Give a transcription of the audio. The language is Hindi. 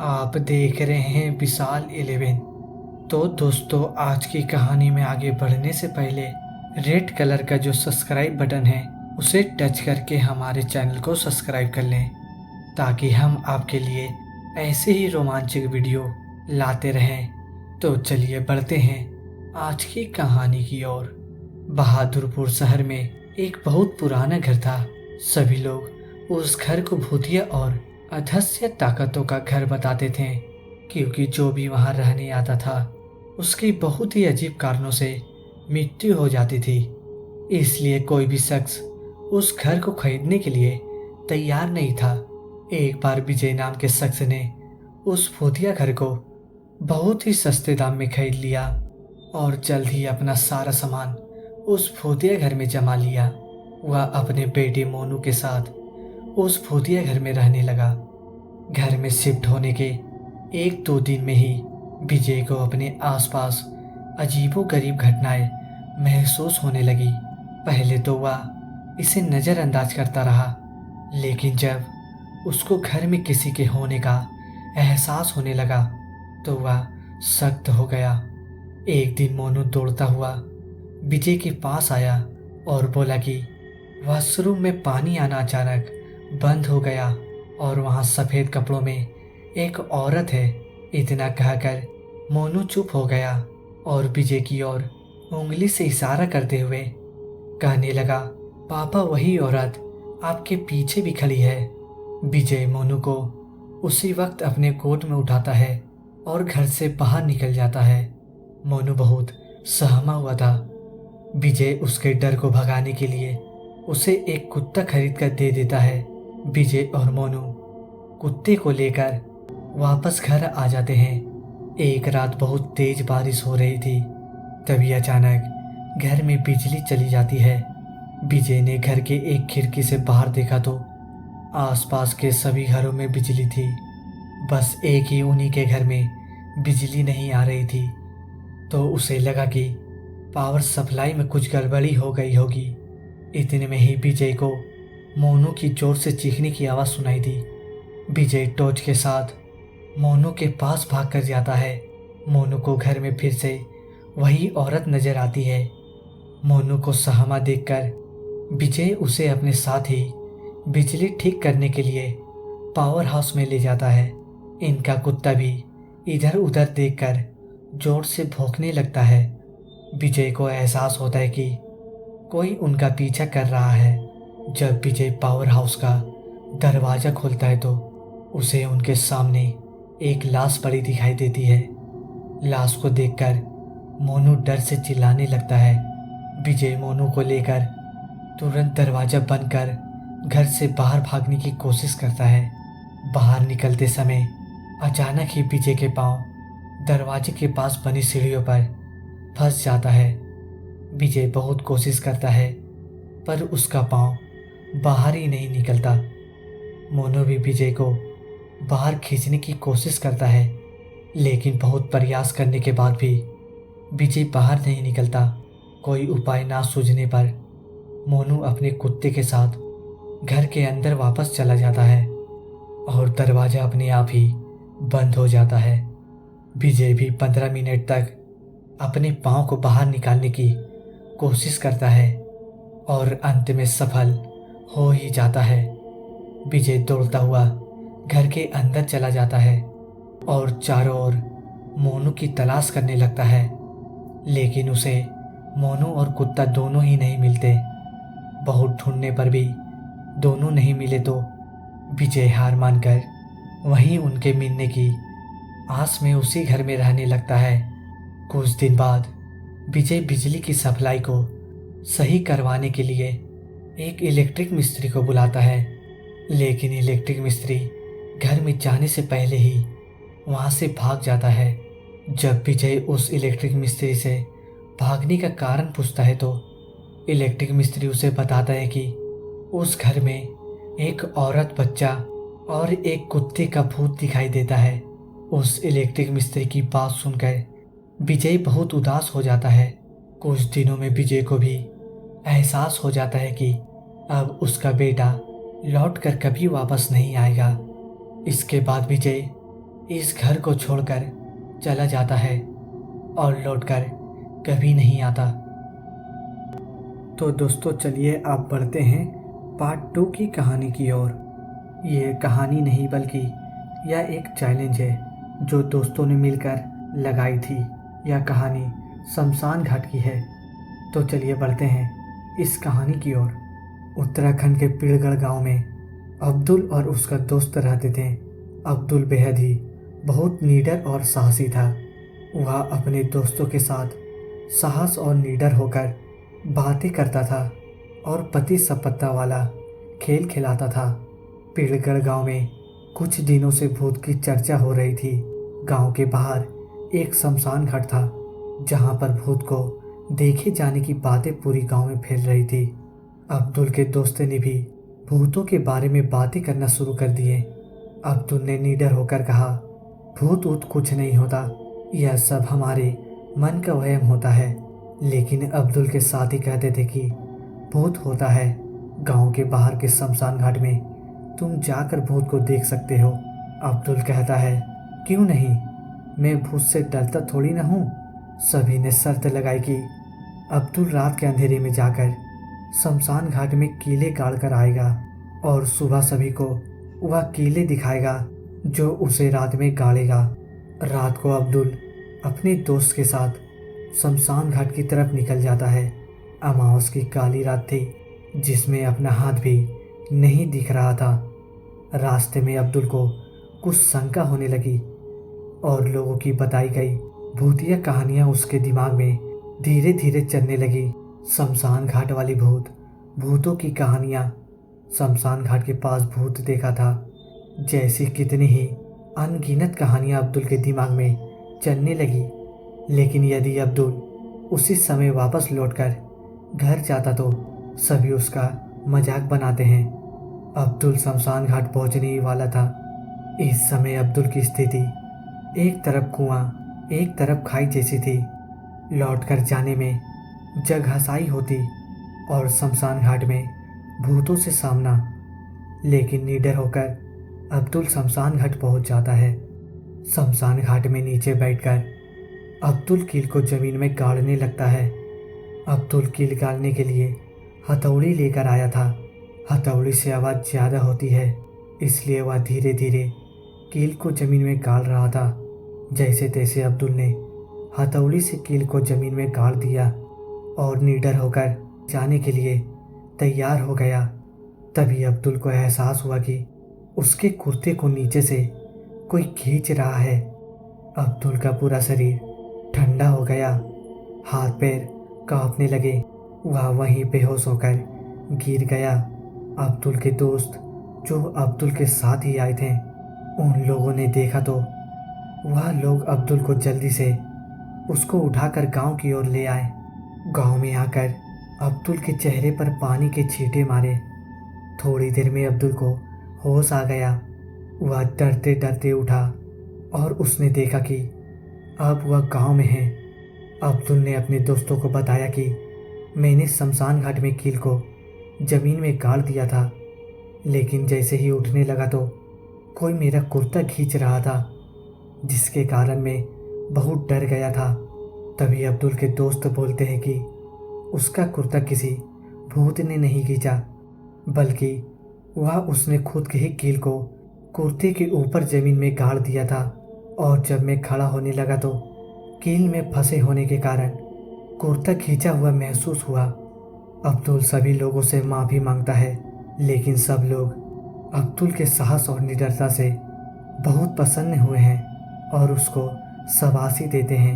आप देख रहे हैं विशाल 11। तो दोस्तों, आज की कहानी में आगे बढ़ने से पहले रेड कलर का जो सब्सक्राइब बटन है उसे टच करके हमारे चैनल को सब्सक्राइब कर लें, ताकि हम आपके लिए ऐसे ही रोमांचक वीडियो लाते रहें। तो चलिए बढ़ते हैं आज की कहानी की ओर। बहादुरपुर शहर में एक बहुत पुराना घर था। सभी लोग उस घर को भूतिया और अदृश्य ताकतों का घर बताते थे, क्योंकि जो भी वहां रहने आता था उसकी बहुत ही अजीब कारणों से मृत्यु हो जाती थी। इसलिए कोई भी शख्स उस घर को खरीदने के लिए तैयार नहीं था। एक बार विजय नाम के शख्स ने उस भूतिया घर को बहुत ही सस्ते दाम में खरीद लिया और जल्द ही अपना सारा सामान उस भूतिया घर में जमा लिया। वह अपने बेटे मोनू के साथ उस भूतिया घर में रहने लगा। घर में शिफ्ट होने के 1-2 दिन में ही विजय को अपने आसपास अजीबोगरीब घटनाएं महसूस होने लगी। पहले तो वह इसे नज़रअंदाज करता रहा, लेकिन जब उसको घर में किसी के होने का एहसास होने लगा तो वह सख्त हो गया। एक दिन मोनू दौड़ता हुआ विजय के पास आया और बोला कि वॉशरूम में पानी आना अचानक बंद हो गया और वहाँ सफ़ेद कपड़ों में एक औरत है। इतना कहकर मोनू चुप हो गया और विजय की ओर उंगली से इशारा करते हुए कहने लगा, पापा, वही औरत आपके पीछे भी खड़ी है। विजय मोनू को उसी वक्त अपने कोट में उठाता है और घर से बाहर निकल जाता है। मोनू बहुत सहमा हुआ था। विजय उसके डर को भगाने के लिए उसे एक कुत्ता खरीद कर दे देता है। विजय और मोनू कुत्ते को लेकर वापस घर आ जाते हैं। एक रात बहुत तेज बारिश हो रही थी। तभी अचानक घर में बिजली चली जाती है। विजय ने घर के एक खिड़की से बाहर देखा तो आसपास के सभी घरों में बिजली थी, बस एक ही उन्हीं के घर में बिजली नहीं आ रही थी। तो उसे लगा कि पावर सप्लाई में कुछ गड़बड़ी हो गई होगी। इतने में ही विजय को मोनू की जोर से चीखने की आवाज़ सुनाई दी। विजय टॉर्च के साथ मोनू के पास भाग कर जाता है। मोनू को घर में फिर से वही औरत नजर आती है। मोनू को सहमा देखकर विजय उसे अपने साथ ही बिजली ठीक करने के लिए पावर हाउस में ले जाता है। इनका कुत्ता भी इधर उधर देखकर जोर से भौंकने लगता है। विजय को एहसास होता है कि कोई उनका पीछा कर रहा है। जब विजय पावर हाउस का दरवाज़ा खोलता है तो उसे उनके सामने एक लाश पड़ी दिखाई देती है। लाश को देखकर मोनू डर से चिल्लाने लगता है। विजय मोनू को लेकर तुरंत दरवाज़ा बंद कर घर से बाहर भागने की कोशिश करता है। बाहर निकलते समय अचानक ही विजय के पांव दरवाजे के पास बनी सीढ़ियों पर फंस जाता है। विजय बहुत कोशिश करता है पर उसका पांव बाहर ही नहीं निकलता। मोनू भी विजय को बाहर खींचने की कोशिश करता है, लेकिन बहुत प्रयास करने के बाद भी विजय बाहर नहीं निकलता। कोई उपाय ना सूझने पर मोनू अपने कुत्ते के साथ घर के अंदर वापस चला जाता है और दरवाज़ा अपने आप ही बंद हो जाता है। विजय भी 15 मिनट तक अपने पाँव को बाहर निकालने की कोशिश करता है और अंत में सफल हो ही जाता है। विजय दौड़ता हुआ घर के अंदर चला जाता है और चारों ओर मोनू की तलाश करने लगता है, लेकिन उसे मोनू और कुत्ता दोनों ही नहीं मिलते। बहुत ढूंढने पर भी दोनों नहीं मिले तो विजय हार मानकर वहीं उनके मिलने की आस में उसी घर में रहने लगता है। कुछ दिन बाद विजय बिजली की सप्लाई को सही करवाने के लिए एक इलेक्ट्रिक मिस्त्री को बुलाता है, लेकिन इलेक्ट्रिक मिस्त्री घर में जाने से पहले ही वहां से भाग जाता है। जब विजय उस इलेक्ट्रिक मिस्त्री से भागने का कारण पूछता है तो इलेक्ट्रिक मिस्त्री उसे बताता है कि उस घर में एक औरत, बच्चा और एक कुत्ते का भूत दिखाई देता है। उस इलेक्ट्रिक मिस्त्री की बात सुनकर विजय बहुत उदास हो जाता है। कुछ दिनों में विजय को भी एहसास हो जाता है कि अब उसका बेटा लौट कर कभी वापस नहीं आएगा। इसके बाद विजय इस घर को छोड़कर चला जाता है और लौटकर कभी नहीं आता। तो दोस्तों चलिए आप बढ़ते हैं पार्ट 2 की कहानी की ओर। ये कहानी नहीं बल्कि यह एक चैलेंज है जो दोस्तों ने मिलकर लगाई थी। यह कहानी शमशान घाट की है। तो चलिए बढ़ते हैं इस कहानी की ओर। उत्तराखंड के पीड़गढ़ गांव में अब्दुल और उसका दोस्त रहते थे। अब्दुल बेहद ही बहुत निडर और साहसी था। वह अपने दोस्तों के साथ साहस और निडर होकर बातें करता था और पति सपत्ता वाला खेल खिलाता था। पीड़गढ़ गांव में कुछ दिनों से भूत की चर्चा हो रही थी। गांव के बाहर एक शमशान घाट था जहां पर भूत को देखे जाने की बातें पूरी गांव में फैल रही थी। अब्दुल के दोस्त ने भी भूतों के बारे में बातें करना शुरू कर दिए। अब्दुल ने निडर होकर कहा, भूत ऊत कुछ नहीं होता, यह सब हमारे मन का वहम होता है। लेकिन अब्दुल के साथी कहते थे कि भूत होता है। गांव के बाहर के शमशान घाट में तुम जाकर भूत को देख सकते हो। अब्दुल कहता है, क्यों नहीं, मैं भूत से डरता थोड़ी ना हूँ। सभी ने शर्त लगाई कि अब्दुल रात के अंधेरे में जाकर शमशान घाट में कीले गाड़ कर आएगा और सुबह सभी को वह कीले दिखाएगा जो उसे रात में गाड़ेगा। रात को अब्दुल अपने दोस्त के साथ शमशान घाट की तरफ निकल जाता है। अमावस की काली रात थी जिसमें अपना हाथ भी नहीं दिख रहा था। रास्ते में अब्दुल को कुछ शंका होने लगी और लोगों की बताई गई भूतिया कहानियां उसके दिमाग में धीरे धीरे चलने लगी। शमशान घाट वाली भूतों की कहानियां। शमशान घाट के पास भूत देखा था जैसी कितनी ही अनगिनत कहानियां अब्दुल के दिमाग में चलने लगी। लेकिन यदि अब्दुल उसी समय वापस लौटकर घर जाता तो सभी उसका मजाक बनाते हैं। अब्दुल शमशान घाट पहुंचने ही वाला था। इस समय अब्दुल की स्थिति एक तरफ कुआं एक तरफ खाई जैसी थी। लौटकर जाने में जगहसाई होती और शमशान घाट में भूतों से सामना। लेकिन निडर होकर अब्दुल शमशान घाट पहुंच जाता है। शमशान घाट में नीचे बैठकर अब्दुल कील को जमीन में गाड़ने लगता है। अब्दुल कील गाड़ने के लिए हथौड़ी लेकर आया था। हथौड़ी से आवाज़ ज़्यादा होती है इसलिए वह धीरे धीरे कील को ज़मीन में गाड़ रहा था। जैसे तैसे अब्दुल ने हथौड़ी से कील को ज़मीन में गाड़ दिया और निडर होकर जाने के लिए तैयार हो गया। तभी अब्दुल को एहसास हुआ कि उसके कुर्ते को नीचे से कोई खींच रहा है। अब्दुल का पूरा शरीर ठंडा हो गया, हाथ पैर कांपने लगे। वह वहीं बेहोश होकर गिर गया। अब्दुल के दोस्त जो अब्दुल के साथ ही आए थे उन लोगों ने देखा तो वह लोग अब्दुल को जल्दी से उसको उठाकर गांव की ओर ले आए। गांव में आकर अब्दुल के चेहरे पर पानी के छींटे मारे। थोड़ी देर में अब्दुल को होश आ गया। वह डरते डरते उठा और उसने देखा कि अब वह गांव में है। अब्दुल ने अपने दोस्तों को बताया कि मैंने शमशान घाट में कील को ज़मीन में गाड़ दिया था, लेकिन जैसे ही उठने लगा तो कोई मेरा कुर्ता खींच रहा था जिसके कारण मैं बहुत डर गया था। तभी अब्दुल के दोस्त बोलते हैं कि उसका कुर्ता किसी भूत ने नहीं खींचा बल्कि वह उसने खुद के ही कील को कुर्ते के ऊपर ज़मीन में गाड़ दिया था। और जब मैं खड़ा होने लगा तो कील में फंसे होने के कारण कुर्ता खींचा हुआ महसूस हुआ। अब्दुल सभी लोगों से माफ़ी मांगता है लेकिन सब लोग अब्दुल के साहस और निडरता से बहुत प्रसन्न हुए हैं और उसको शाबाशी देते हैं।